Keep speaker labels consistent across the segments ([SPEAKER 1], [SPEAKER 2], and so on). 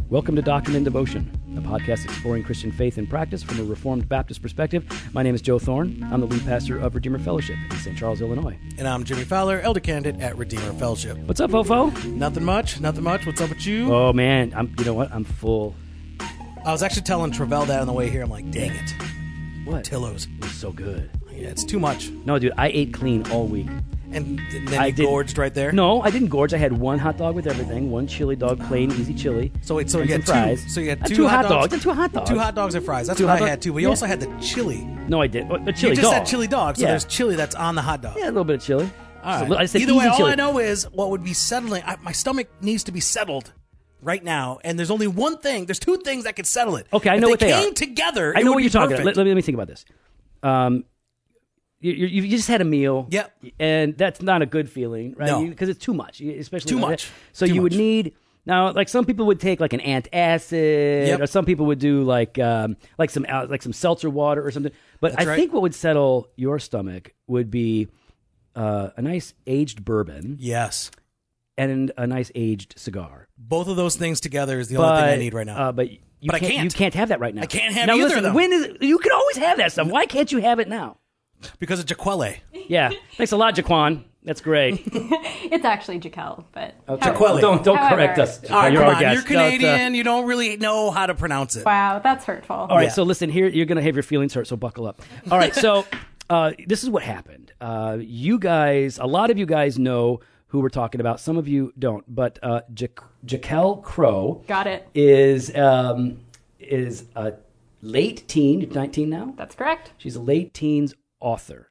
[SPEAKER 1] Welcome to Doctrine and Devotion, a podcast exploring Christian faith and practice from a Reformed Baptist perspective. My name is Joe Thorne. I'm the lead pastor of Redeemer Fellowship in St. Charles, Illinois.
[SPEAKER 2] And I'm Jimmy Fowler, elder candidate at Redeemer Fellowship.
[SPEAKER 1] What's up, Jofo?
[SPEAKER 2] Nothing much. What's up with you?
[SPEAKER 1] Oh, man. You know what? I'm full.
[SPEAKER 2] I was actually telling Travell that on the way here. I'm like, dang it.
[SPEAKER 1] What?
[SPEAKER 2] Portillos.
[SPEAKER 1] It was so good.
[SPEAKER 2] Yeah, it's too much.
[SPEAKER 1] No, dude, I ate clean all week.
[SPEAKER 2] And then you gorged right there?
[SPEAKER 1] No, I didn't gorge. I had one hot dog with everything, one chili dog, plain, easy chili.
[SPEAKER 2] So you had
[SPEAKER 1] fries.
[SPEAKER 2] So you had
[SPEAKER 1] two hot dogs. And two hot dogs.
[SPEAKER 2] 2 hot dogs and fries. That's what I had too. But you also had the chili.
[SPEAKER 1] No, I did. A chili
[SPEAKER 2] You just
[SPEAKER 1] dog.
[SPEAKER 2] had chili dog. So there's chili that's on the hot dog.
[SPEAKER 1] Yeah, a little bit of chili.
[SPEAKER 2] All right.
[SPEAKER 1] So I said
[SPEAKER 2] Either way,
[SPEAKER 1] easy
[SPEAKER 2] all
[SPEAKER 1] chili.
[SPEAKER 2] I know is what would be settling. My stomach needs to be settled right now. And there's only one thing. There's 2 things that could settle it.
[SPEAKER 1] Okay, I know what they are.
[SPEAKER 2] If they came together,
[SPEAKER 1] I know what you're talking
[SPEAKER 2] perfect.
[SPEAKER 1] about. Let me think about this. You just had a meal.
[SPEAKER 2] Yep.
[SPEAKER 1] And that's not a good feeling, right?
[SPEAKER 2] No.
[SPEAKER 1] Because it's too much, especially
[SPEAKER 2] Too
[SPEAKER 1] like
[SPEAKER 2] much.
[SPEAKER 1] that. So
[SPEAKER 2] Too
[SPEAKER 1] you would
[SPEAKER 2] much.
[SPEAKER 1] need now, like some people would take like an antacid,
[SPEAKER 2] Yep.
[SPEAKER 1] or some people would do like some seltzer water or something. But
[SPEAKER 2] That's
[SPEAKER 1] I
[SPEAKER 2] right.
[SPEAKER 1] think what would settle your stomach would be a nice aged bourbon
[SPEAKER 2] Yes.
[SPEAKER 1] and a nice aged cigar.
[SPEAKER 2] Both of those things together is the only thing I need right now.
[SPEAKER 1] But
[SPEAKER 2] I can't.
[SPEAKER 1] You can't have that right now.
[SPEAKER 2] I can't have
[SPEAKER 1] now,
[SPEAKER 2] either
[SPEAKER 1] listen,
[SPEAKER 2] of them.
[SPEAKER 1] you can always have that stuff. Why can't you have it now?
[SPEAKER 2] Because of Jaquelle.
[SPEAKER 1] Yeah. Thanks a lot, Jaquan. That's great.
[SPEAKER 3] It's actually Jaquelle, but
[SPEAKER 2] Jaquelle.
[SPEAKER 1] Don't
[SPEAKER 3] However.
[SPEAKER 1] correct us.
[SPEAKER 2] All right,
[SPEAKER 1] You're
[SPEAKER 2] come
[SPEAKER 1] our
[SPEAKER 2] on.
[SPEAKER 1] guest.
[SPEAKER 2] You're Canadian. You don't really know how to pronounce it.
[SPEAKER 3] wow, that's hurtful.
[SPEAKER 1] All right,
[SPEAKER 2] Yeah.
[SPEAKER 1] so listen, here you're going to have your feelings hurt, so buckle up. All right, so this is what happened. You guys, a lot of you guys know who we're talking about. Some of you don't, but Jaquelle Crowe
[SPEAKER 3] Got it.
[SPEAKER 1] is a late teen, 19 now?
[SPEAKER 3] That's correct.
[SPEAKER 1] She's a late teens author.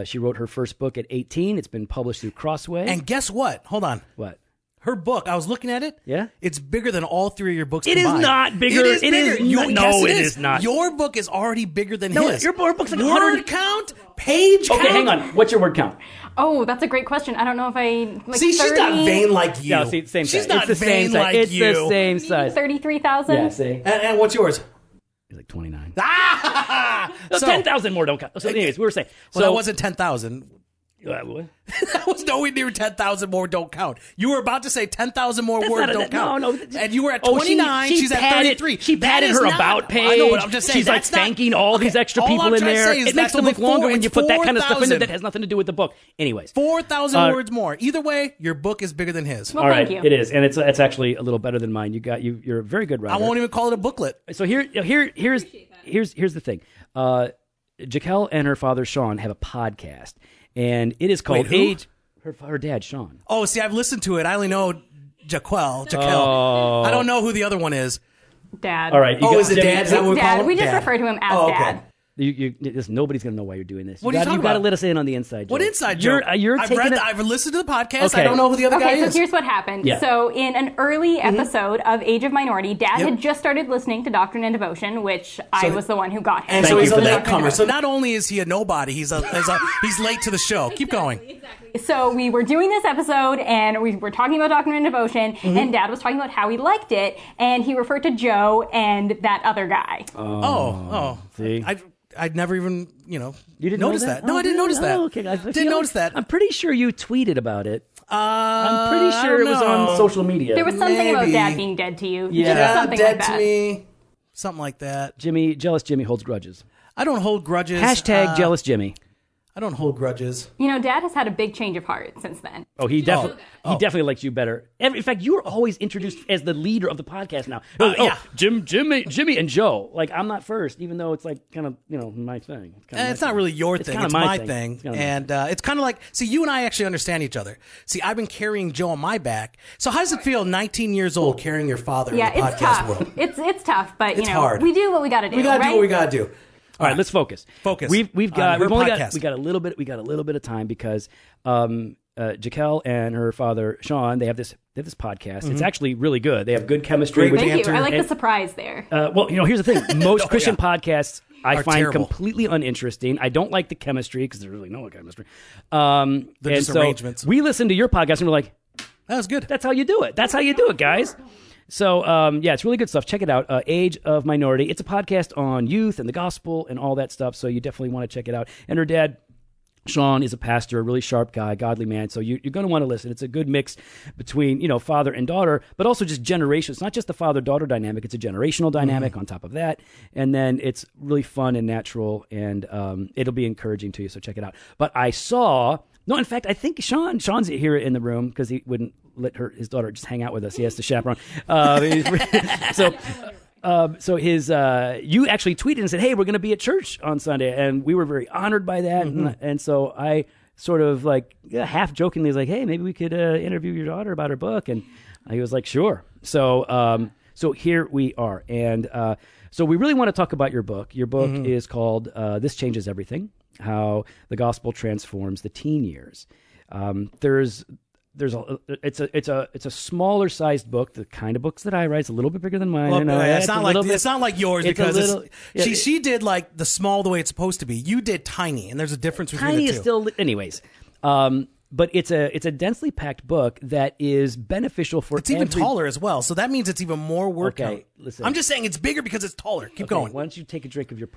[SPEAKER 1] She wrote her first book at 18. It's been published through Crossway.
[SPEAKER 2] And guess what? Hold on.
[SPEAKER 1] What?
[SPEAKER 2] Her book, I was looking at it.
[SPEAKER 1] Yeah?
[SPEAKER 2] It's bigger than all 3 of your books
[SPEAKER 1] It is
[SPEAKER 2] combined.
[SPEAKER 1] not bigger.
[SPEAKER 2] It is
[SPEAKER 1] It
[SPEAKER 2] bigger.
[SPEAKER 1] is
[SPEAKER 2] Your-
[SPEAKER 1] no,
[SPEAKER 2] yes,
[SPEAKER 1] it is not.
[SPEAKER 2] Your book is already bigger than
[SPEAKER 1] No,
[SPEAKER 2] his.
[SPEAKER 1] your book's like
[SPEAKER 2] Word
[SPEAKER 1] 100
[SPEAKER 2] count, page count.
[SPEAKER 1] Okay, hang on. What's your word count?
[SPEAKER 3] Oh, that's a great question. I don't know if I like.
[SPEAKER 2] See, she's not
[SPEAKER 3] 30,
[SPEAKER 2] vain like you.
[SPEAKER 1] No, see, same size.
[SPEAKER 2] She's not
[SPEAKER 1] it's the
[SPEAKER 2] vain
[SPEAKER 1] same size.
[SPEAKER 2] like
[SPEAKER 1] It's
[SPEAKER 2] you.
[SPEAKER 1] the same size.
[SPEAKER 3] 33,000.
[SPEAKER 1] Yeah, see?
[SPEAKER 2] And what's yours?
[SPEAKER 1] It's like 29.
[SPEAKER 2] Ah!
[SPEAKER 1] So 10,000 more don't count. So anyways, we were saying.
[SPEAKER 2] Well, that wasn't 10,000.
[SPEAKER 1] What?
[SPEAKER 2] That was nowhere near 10,000 more don't count. You were about to say 10,000 more
[SPEAKER 1] That's
[SPEAKER 2] words
[SPEAKER 1] not a-
[SPEAKER 2] don't count.
[SPEAKER 1] no.
[SPEAKER 2] And you were at
[SPEAKER 1] Oh,
[SPEAKER 2] 29. She's at 33.
[SPEAKER 1] She
[SPEAKER 2] That
[SPEAKER 1] padded
[SPEAKER 2] is
[SPEAKER 1] her
[SPEAKER 2] not-
[SPEAKER 1] about page.
[SPEAKER 2] I know, but I'm just saying.
[SPEAKER 1] She's like
[SPEAKER 2] that's not-
[SPEAKER 1] thanking all these
[SPEAKER 2] Okay,
[SPEAKER 1] extra
[SPEAKER 2] all
[SPEAKER 1] people
[SPEAKER 2] I'm
[SPEAKER 1] in
[SPEAKER 2] trying to
[SPEAKER 1] there.
[SPEAKER 2] say is
[SPEAKER 1] It makes
[SPEAKER 2] that's
[SPEAKER 1] them
[SPEAKER 2] only
[SPEAKER 1] look longer when you put that kind of stuff in there
[SPEAKER 2] 4,000.
[SPEAKER 1] that has nothing to do with the book. Anyways.
[SPEAKER 2] 4,000 words more. Either way, your book is bigger than his.
[SPEAKER 3] Well,
[SPEAKER 1] All right,
[SPEAKER 3] thank you.
[SPEAKER 1] it is, and it's actually a little better than mine. You're a very good writer.
[SPEAKER 2] I won't even call it a booklet.
[SPEAKER 1] So here's the thing. Jaquelle and her father Sean have a podcast, and it is called
[SPEAKER 2] Wait, who?
[SPEAKER 1] Age. Her dad Sean.
[SPEAKER 2] Oh, see, I've listened to it. I only know Jaquelle.
[SPEAKER 1] Oh.
[SPEAKER 2] I don't know who the other one is.
[SPEAKER 3] Dad.
[SPEAKER 1] All right.
[SPEAKER 2] Is it Dad? Is that what we call
[SPEAKER 3] Dad.
[SPEAKER 2] him?
[SPEAKER 3] We just
[SPEAKER 2] Dad.
[SPEAKER 3] refer to him as
[SPEAKER 2] Oh, okay.
[SPEAKER 3] Dad.
[SPEAKER 1] Listen, nobody's going to know why you're doing this.
[SPEAKER 2] What are you talking
[SPEAKER 1] You've got to
[SPEAKER 2] about?
[SPEAKER 1] let us in on the inside joke.
[SPEAKER 2] What inside joke?
[SPEAKER 1] You're
[SPEAKER 2] I've
[SPEAKER 1] taking it.
[SPEAKER 2] I've listened to the podcast.
[SPEAKER 1] Okay.
[SPEAKER 2] I don't know who the other guy
[SPEAKER 3] Okay, so
[SPEAKER 2] is.
[SPEAKER 3] here's what happened.
[SPEAKER 1] Yeah.
[SPEAKER 3] So in an early episode of Age of Minority, Dad
[SPEAKER 2] Yep.
[SPEAKER 3] had just started listening to Doctrine and Devotion, which I was the one who got him.
[SPEAKER 2] And
[SPEAKER 1] Thank
[SPEAKER 2] so
[SPEAKER 1] you
[SPEAKER 2] he's a
[SPEAKER 1] for that.
[SPEAKER 2] latecomer. So not only is he a nobody, he's late to the show. Keep going.
[SPEAKER 3] So we were doing this episode, and we were talking about Doctrine and Devotion, and Dad was talking about how he liked it, and he referred to Joe and that other guy.
[SPEAKER 1] See?
[SPEAKER 2] I'd never even,
[SPEAKER 1] You didn't
[SPEAKER 2] notice
[SPEAKER 1] know
[SPEAKER 2] that. No, I didn't
[SPEAKER 1] really?
[SPEAKER 2] notice that.
[SPEAKER 1] Oh, okay, guys. I
[SPEAKER 2] Didn't
[SPEAKER 1] feel
[SPEAKER 2] notice
[SPEAKER 1] like-
[SPEAKER 2] that.
[SPEAKER 1] I'm pretty sure you tweeted about it. I'm
[SPEAKER 2] I'm
[SPEAKER 1] pretty sure it was on social media.
[SPEAKER 3] There was something about
[SPEAKER 2] Maybe.
[SPEAKER 3] Dad being dead to you.
[SPEAKER 1] Yeah.
[SPEAKER 3] Just something
[SPEAKER 2] dead
[SPEAKER 3] like
[SPEAKER 2] to
[SPEAKER 3] that.
[SPEAKER 2] me. Something like that.
[SPEAKER 1] Jealous Jimmy holds grudges.
[SPEAKER 2] I don't hold grudges.
[SPEAKER 1] Hashtag jealous Jimmy.
[SPEAKER 2] I don't hold grudges.
[SPEAKER 3] You know, Dad has had a big change of heart since then.
[SPEAKER 1] Oh, he definitely likes you better. In fact, you were always introduced as the leader of the podcast now.
[SPEAKER 2] Yeah.
[SPEAKER 1] Jimmy, and Joe. Like, I'm not first, even though it's like kind of my thing.
[SPEAKER 2] It's not really your thing.
[SPEAKER 1] kinda
[SPEAKER 2] It's
[SPEAKER 1] my
[SPEAKER 2] my
[SPEAKER 1] thing.
[SPEAKER 2] thing.
[SPEAKER 1] It's kinda my
[SPEAKER 2] And it's kind of like, see, you and I actually understand each other. See, I've been carrying Joe on my back. So how does it feel, 19 years old, carrying your father
[SPEAKER 3] Yeah,
[SPEAKER 2] in the
[SPEAKER 3] it's
[SPEAKER 2] podcast
[SPEAKER 3] tough.
[SPEAKER 2] world?
[SPEAKER 3] It's tough, but
[SPEAKER 2] It's hard.
[SPEAKER 3] we do what we got to do.
[SPEAKER 2] We got to do
[SPEAKER 3] right?
[SPEAKER 2] what we got to do.
[SPEAKER 1] All right, let's focus.
[SPEAKER 2] Focus
[SPEAKER 1] We've
[SPEAKER 2] on
[SPEAKER 1] got
[SPEAKER 2] her
[SPEAKER 1] we
[SPEAKER 2] podcast.
[SPEAKER 1] got a little bit of time because Jaquelle and her father Sean, they have this podcast. It's actually really good. They have good chemistry.
[SPEAKER 2] Great
[SPEAKER 1] which-
[SPEAKER 3] Thank you.
[SPEAKER 2] banter.
[SPEAKER 3] I like
[SPEAKER 1] And-
[SPEAKER 3] the surprise there.
[SPEAKER 1] well, here's the thing. Most Christian podcasts I
[SPEAKER 2] Are
[SPEAKER 1] find
[SPEAKER 2] terrible.
[SPEAKER 1] completely uninteresting. I don't like the chemistry because there's really no chemistry.
[SPEAKER 2] They're
[SPEAKER 1] and
[SPEAKER 2] just
[SPEAKER 1] so
[SPEAKER 2] arrangements.
[SPEAKER 1] we listen to your podcast and we're like,
[SPEAKER 2] That was good.
[SPEAKER 1] that's how you do it. That's how you do it, guys. So, yeah, it's really good stuff. Check it out. Age of Minority. It's a podcast on youth and the gospel and all that stuff. So you definitely want to check it out. And her dad, Sean, is a pastor, a really sharp guy, godly man. So you're going to want to listen. It's a good mix between, father and daughter, but also just generations. It's not just the father-daughter dynamic. It's a generational dynamic on top of that. And then it's really fun and natural, and it'll be encouraging to you. So check it out. But I in fact, I think Sean's here in the room because he wouldn't let his daughter just hang out with us. He has to chaperone. So you actually tweeted and said, "Hey, we're going to be at church on Sunday," and we were very honored by that. And so I sort of half jokingly was like, "Hey, maybe we could interview your daughter about her book," and he was like, "Sure." So here we are, and so we really want to talk about your book. Your book is called "This Changes Everything: How the Gospel Transforms the Teen Years." It's a smaller sized book. The kind of books that I write is a little bit bigger than mine.
[SPEAKER 2] Well, it's not like yours because she did like the small the way it's supposed to be. You did tiny, and there's a difference between
[SPEAKER 1] tiny
[SPEAKER 2] the two.
[SPEAKER 1] Is still, anyways. But it's a densely packed book that is beneficial for.
[SPEAKER 2] It's even taller as well, so that means it's even more work.
[SPEAKER 1] Okay, listen.
[SPEAKER 2] I'm just saying it's bigger because it's taller. Keep going.
[SPEAKER 1] Why don't you take a drink of your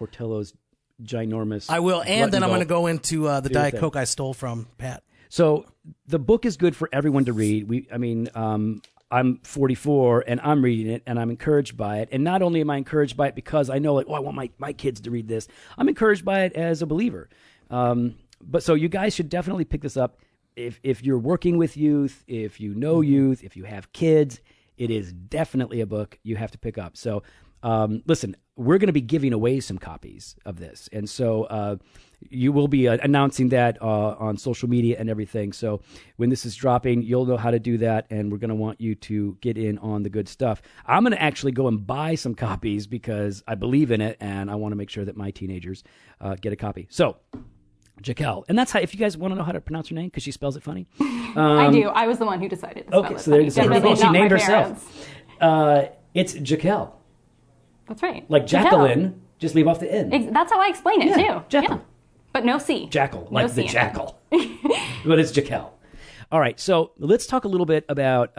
[SPEAKER 1] Ginormous?
[SPEAKER 2] I will, and then I'm going to go into the Diet Coke I stole from Pat.
[SPEAKER 1] So the book is good for everyone to read. I'm 44 and I'm reading it and I'm encouraged by it. And not only am I encouraged by it because I know I want my kids to read this. I'm encouraged by it as a believer. But so you guys should definitely pick this up. If you're working with youth, if you know youth, if you have kids, it is definitely a book you have to pick up. So listen, we're going to be giving away some copies of this. And so you will be announcing that on social media and everything. So when this is dropping, you'll know how to do that, and we're going to want you to get in on the good stuff. I'm going to actually go and buy some copies because I believe in it, and I want to make sure that my teenagers get a copy. So, Jaquelle, and that's how, if you guys want to know how to pronounce her name, because she spells it funny.
[SPEAKER 3] I do. I was the one who decided to spell it.
[SPEAKER 1] So there you go. She named herself. It's Jaquelle.
[SPEAKER 3] That's right.
[SPEAKER 1] Like Jacqueline, just leave off the N.
[SPEAKER 3] That's how I explain it, too.
[SPEAKER 1] Jackal.
[SPEAKER 3] Yeah. But no C.
[SPEAKER 1] Jackal, like the jackal. But it's Jaquelle. All right, so let's talk a little bit about,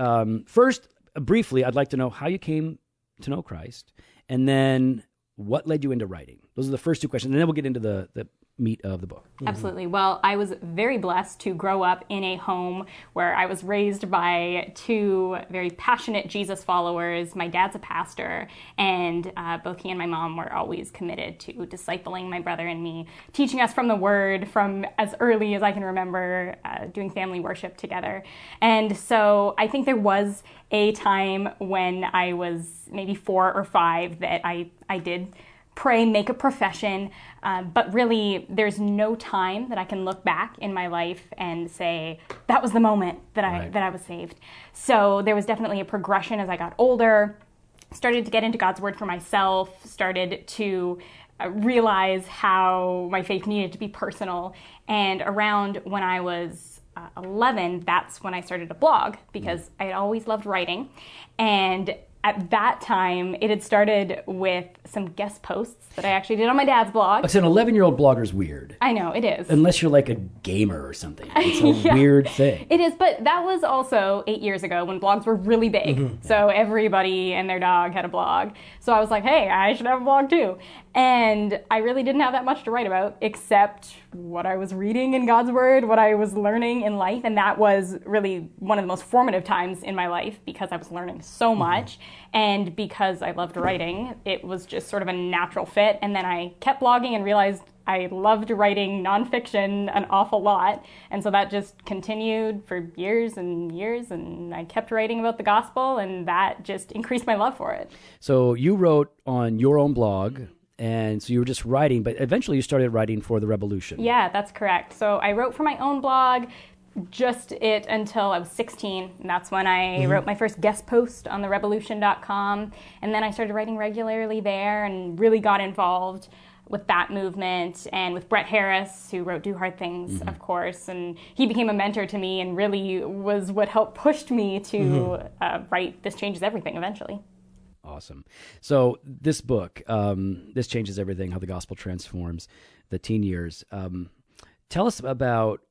[SPEAKER 1] first, briefly, I'd like to know how you came to know Christ, and then what led you into writing. Those are the first two questions, and then we'll get into the meat of the book.
[SPEAKER 3] Absolutely. Well, I was very blessed to grow up in a home where I was raised by two very passionate Jesus followers. My dad's a pastor, and both he and my mom were always committed to discipling my brother and me, teaching us from the Word from as early as I can remember, doing family worship together. And so I think there was a time when I was maybe 4 or 5 that I did pray, make a profession, but really there's no time that I can look back in my life and say that was the moment that I was saved. So there was definitely a progression as I got older, started to get into God's Word for myself, started to realize how my faith needed to be personal. And around when I was 11, that's when I started a blog because I had always loved writing. And at that time, it had started with some guest posts that I actually did on my dad's blog.
[SPEAKER 1] So an 11-year-old blogger is weird.
[SPEAKER 3] I know, it is.
[SPEAKER 1] Unless you're like a gamer or something. It's a weird thing.
[SPEAKER 3] It is, but that was also 8 years ago when blogs were really big. So everybody and their dog had a blog. So I was like, hey, I should have a blog too. And I really didn't have that much to write about except what I was reading in God's Word, what I was learning in life. And that was really one of the most formative times in my life because I was learning so much. And because I loved writing, it was just sort of a natural fit. And then I kept blogging and realized I loved writing nonfiction an awful lot. And so that just continued for years and years. And I kept writing about the gospel, and that just increased my love for it.
[SPEAKER 1] So you wrote on your own blog, and so you were just writing, but eventually you started writing for The Revolution.
[SPEAKER 3] Yeah, that's correct. So I wrote for my own blog, just it until I was 16. And that's when I wrote my first guest post on therevolution.com. And then I started writing regularly there and really got involved with that movement and with Brett Harris, who wrote Do Hard Things, of course. And he became a mentor to me and really was what helped pushed me to write This Changes Everything eventually.
[SPEAKER 1] Awesome. So this book, This Changes Everything, How the Gospel Transforms the Teen Years. Tell us about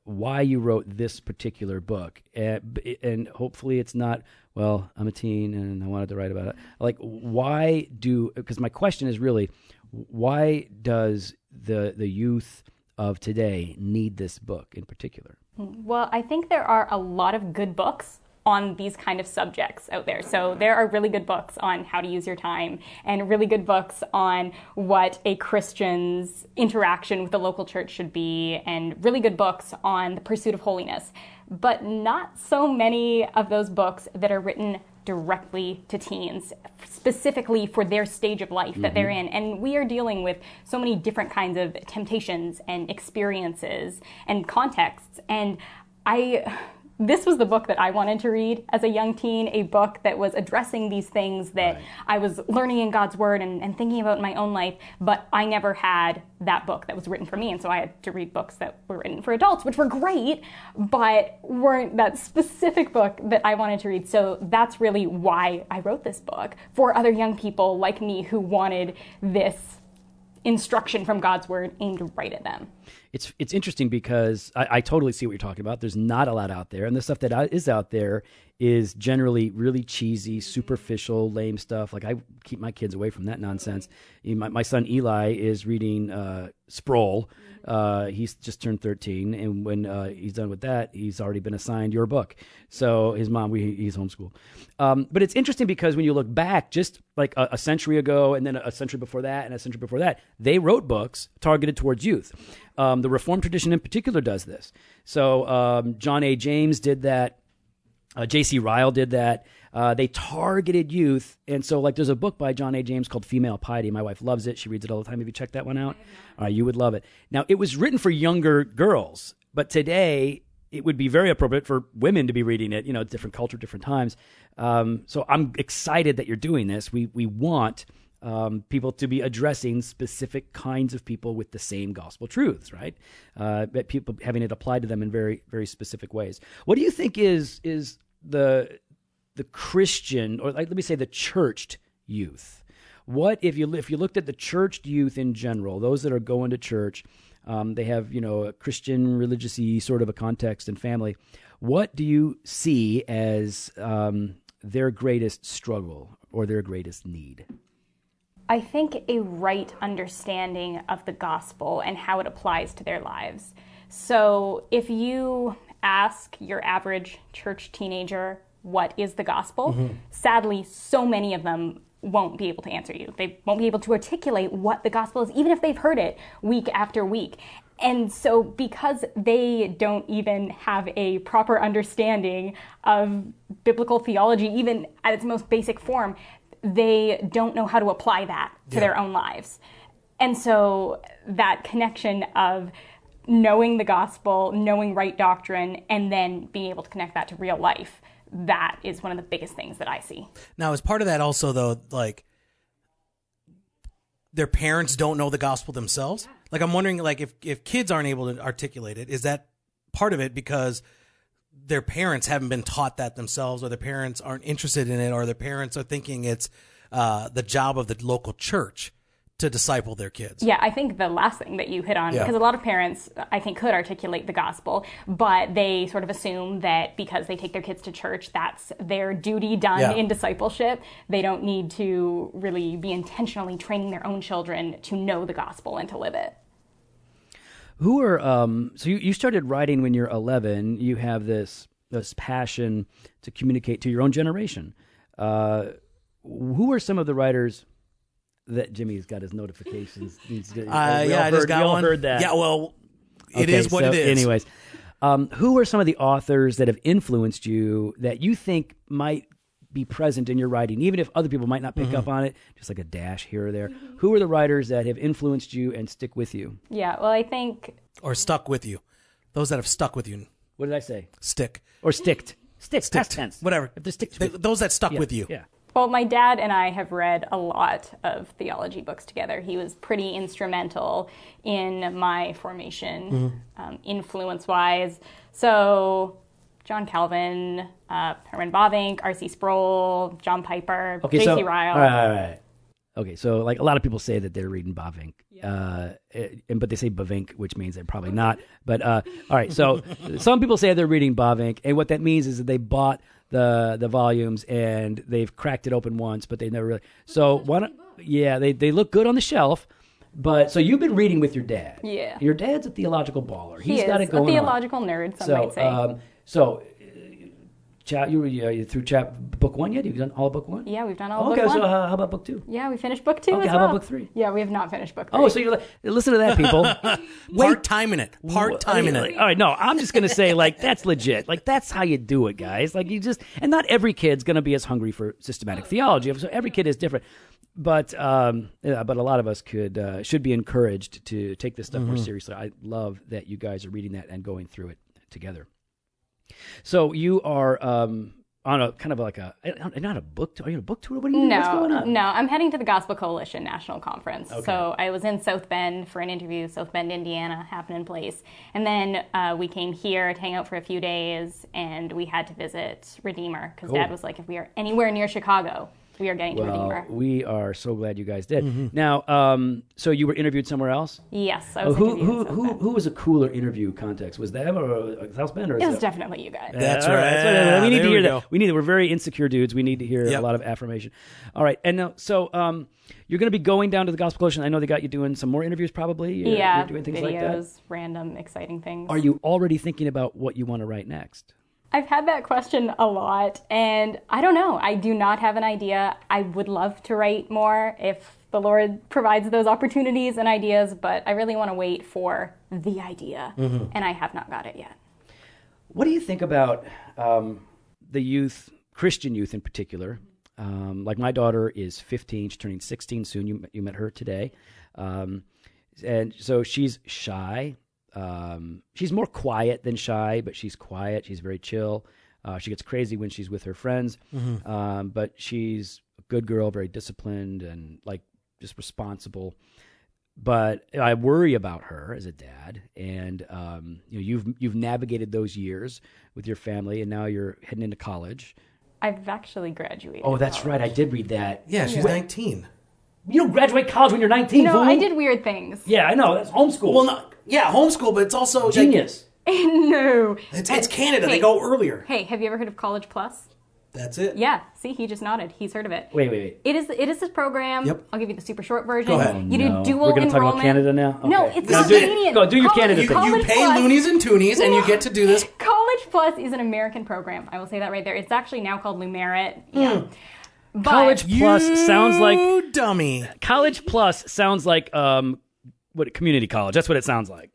[SPEAKER 1] why you wrote this particular book. And hopefully it's not well, I'm a teen and I wanted to write about it. Like, because my question is really, why does the youth of today need this book in particular?
[SPEAKER 3] Well, I think there are a lot of good books on these kind of subjects out there. So there are really good books on how to use your time and really good books on what a Christian's interaction with the local church should be and really good books on the pursuit of holiness. But not so many of those books that are written directly to teens, specifically for their stage of life that they're in. And we are dealing with so many different kinds of temptations and experiences and contexts. And this was the book that I wanted to read as a young teen, a book that was addressing these things that I was learning in God's Word and thinking about in my own life, but I never had that book that was written for me, and so I had to read books that were written for adults, which were great, but weren't that specific book that I wanted to read. So that's really why I wrote this book, for other young people like me who wanted this instruction from God's Word aimed right at them.
[SPEAKER 1] It's interesting because I totally see what you're talking about. There's not a lot out there, and the stuff that is out there is generally really cheesy, superficial, lame stuff. Like, I keep my kids away from that nonsense. My son Eli is reading Sproul. He's just turned 13, and when he's done with that, he's already been assigned your book. So his mom, he's homeschooled. But it's interesting because when you look back, just like a century ago, and then a century before that, and a century before that, they wrote books targeted towards youth. The Reformed tradition in particular does this. So John A. James did that. J.C. Ryle did that. They targeted youth. And so, like, there's a book by John A. James called Female Piety. My wife loves it. She reads it all the time. Have you checked that one out? You would love it. Now, it was written for younger girls, but today it would be very appropriate for women to be reading it, different culture, different times. So I'm excited that you're doing this. We want people to be addressing specific kinds of people with the same gospel truths, right? But people having it applied to them in very, very specific ways. What do you think is the Christian, or let me say the churched youth? What if you looked at the churched youth in general, those that are going to church, they have a Christian religious-y sort of a context and family. What do you see as their greatest struggle or their greatest need?
[SPEAKER 3] I think a right understanding of the gospel and how it applies to their lives. So if you ask your average church teenager, what is the gospel? Sadly, so many of them won't be able to answer you. They won't be able to articulate what the gospel is, even if they've heard it week after week. And so because they don't even have a proper understanding of biblical theology, even at its most basic form, they don't know how to apply that to their own lives. And so that connection of knowing the gospel, knowing right doctrine, and then being able to connect that to real life, that is one of the biggest things that I see.
[SPEAKER 2] Now, as part of that also, though, like, their parents don't know the gospel themselves. Like, I'm wondering, like, if kids aren't able to articulate it, is that part of it because their parents haven't been taught that themselves, or their parents aren't interested in it, or their parents are thinking it's the job of the local church to disciple their kids?
[SPEAKER 3] Yeah, I think the last thing that you hit on, because a lot of parents, I think, could articulate the gospel, but they sort of assume that because they take their kids to church, that's their duty done in discipleship. They don't need to really be intentionally training their own children to know the gospel and to live it.
[SPEAKER 1] Who are so you started writing when you're 11. You have this passion to communicate to your own generation. Who are some of the writers that Jimmy's got his notifications?
[SPEAKER 2] I just got one.
[SPEAKER 1] Heard that.
[SPEAKER 2] Yeah, well, it is what it is.
[SPEAKER 1] Anyways, who are some of the authors that have influenced you that you think might be present in your writing, even if other people might not pick up on it, just like a dash here or there? Who are the writers that have influenced you and stick with you?
[SPEAKER 3] Yeah, well, I think...
[SPEAKER 2] Or stuck with you. Those that have stuck with you.
[SPEAKER 1] What did I say?
[SPEAKER 2] Stick.
[SPEAKER 1] Or sticked. Sticked. Past tense.
[SPEAKER 2] Whatever.
[SPEAKER 1] If they stick
[SPEAKER 2] those that stuck with you.
[SPEAKER 1] Yeah.
[SPEAKER 3] Well, my dad and I have read a lot of theology books together. He was pretty instrumental in my formation, influence-wise. So, John Calvin, Herman Bavinck, R.C. Sproul, John Piper, J.C. Ryle.
[SPEAKER 1] All right. Okay, so like a lot of people say that they're reading Bavinck, but they say Bavinck, which means they're probably not. But all right, so some people say they're reading Bavinck, and what that means is that they bought the volumes, and they've cracked it open once, but they never really. So they look good on the shelf. But so you've been reading with your dad.
[SPEAKER 3] Yeah.
[SPEAKER 1] Your dad's a theological baller.
[SPEAKER 3] He's
[SPEAKER 1] got it going
[SPEAKER 3] a theological nerd, some might say.
[SPEAKER 1] You through book 1 yet? You've done all of book 1?
[SPEAKER 3] Yeah, we've done all of
[SPEAKER 1] book 1.
[SPEAKER 3] Okay,
[SPEAKER 1] so how about book 2?
[SPEAKER 3] Yeah, we finished book 2
[SPEAKER 1] Okay,
[SPEAKER 3] as
[SPEAKER 1] how
[SPEAKER 3] well.
[SPEAKER 1] about book 3?
[SPEAKER 3] Yeah, we have not finished book 3.
[SPEAKER 1] Oh, so you're listen to that, people.
[SPEAKER 2] Part-timing it. Part-timing it.
[SPEAKER 1] All right, no, I'm just going to say, that's legit. That's how you do it, guys. And not every kid's going to be as hungry for systematic theology. So every kid is different. But a lot of us should be encouraged to take this stuff more seriously. I love that you guys are reading that and going through it together. So you are on a kind of not a book tour. Are you on a book tour? What are you doing? What's going on?
[SPEAKER 3] No, I'm heading to the Gospel Coalition National Conference.
[SPEAKER 1] Okay.
[SPEAKER 3] So I was in South Bend for an interview, South Bend, Indiana, happening place. And then we came here to hang out for a few days, and we had to visit Redeemer, because Dad was like, if we are anywhere near Chicago, we are getting to Redeemer.
[SPEAKER 1] We are so glad you guys did. Now, so you were interviewed somewhere else?
[SPEAKER 3] Yes, I was interviewed in South Bend.
[SPEAKER 1] Who was a cooler interview context? Was them or South Bend? Or
[SPEAKER 3] It was definitely you guys.
[SPEAKER 2] That's
[SPEAKER 1] all
[SPEAKER 2] right.
[SPEAKER 1] We need to hear
[SPEAKER 2] go.
[SPEAKER 1] that. We're very insecure dudes. We need to hear a lot of affirmation. All right, and now, so you're going to be going down to the Gospel Coalition. I know they got you doing some more interviews, probably. You're doing things
[SPEAKER 3] videos,
[SPEAKER 1] like that.
[SPEAKER 3] Random, exciting things.
[SPEAKER 1] Are you already thinking about what you want to write next?
[SPEAKER 3] I've had that question a lot, and I don't know. I do not have an idea. I would love to write more if the Lord provides those opportunities and ideas, but I really want to wait for the idea, and I have not got it yet.
[SPEAKER 1] What do you think about the youth, Christian youth in particular? Like my daughter is 15, she's turning 16 soon. You met her today. And so she's shy. She's more quiet than shy, but she's quiet. She's very chill. She gets crazy when she's with her friends, but she's a good girl, very disciplined and just responsible. But I worry about her as a dad, and you've navigated those years with your family, and now you're heading into college.
[SPEAKER 3] I've actually graduated.
[SPEAKER 1] Oh, that's right. I did read that.
[SPEAKER 2] Yeah, she's 19.
[SPEAKER 1] You don't graduate college when you're 19,
[SPEAKER 3] No,
[SPEAKER 1] fool.
[SPEAKER 3] I did weird things.
[SPEAKER 1] Yeah, I know. That's homeschool.
[SPEAKER 2] Well, no, yeah, homeschool, but it's also
[SPEAKER 1] Genius.
[SPEAKER 3] No.
[SPEAKER 2] It's Canada. They go earlier.
[SPEAKER 3] Hey, have you ever heard of College Plus?
[SPEAKER 2] That's it.
[SPEAKER 3] Yeah. See, he just nodded. He's heard of it.
[SPEAKER 1] Wait.
[SPEAKER 3] It is this program.
[SPEAKER 2] Yep.
[SPEAKER 3] I'll give you the super short version.
[SPEAKER 2] Go ahead.
[SPEAKER 3] You do dual
[SPEAKER 1] We're going to talk
[SPEAKER 3] enrollment.
[SPEAKER 1] about Canada now? Okay.
[SPEAKER 3] No, it's
[SPEAKER 1] Now
[SPEAKER 3] not
[SPEAKER 1] do it.
[SPEAKER 3] Canadian.
[SPEAKER 1] Go, do your Canada thing.
[SPEAKER 2] You
[SPEAKER 3] College
[SPEAKER 2] pay
[SPEAKER 3] Plus.
[SPEAKER 2] loonies and toonies, and you get to do this.
[SPEAKER 3] College Plus is an American program. I will say that right there. It's actually now called Lumerit. Yeah. But
[SPEAKER 1] College Plus sounds like
[SPEAKER 2] You dummy.
[SPEAKER 1] College Plus sounds like community college. That's what it sounds like.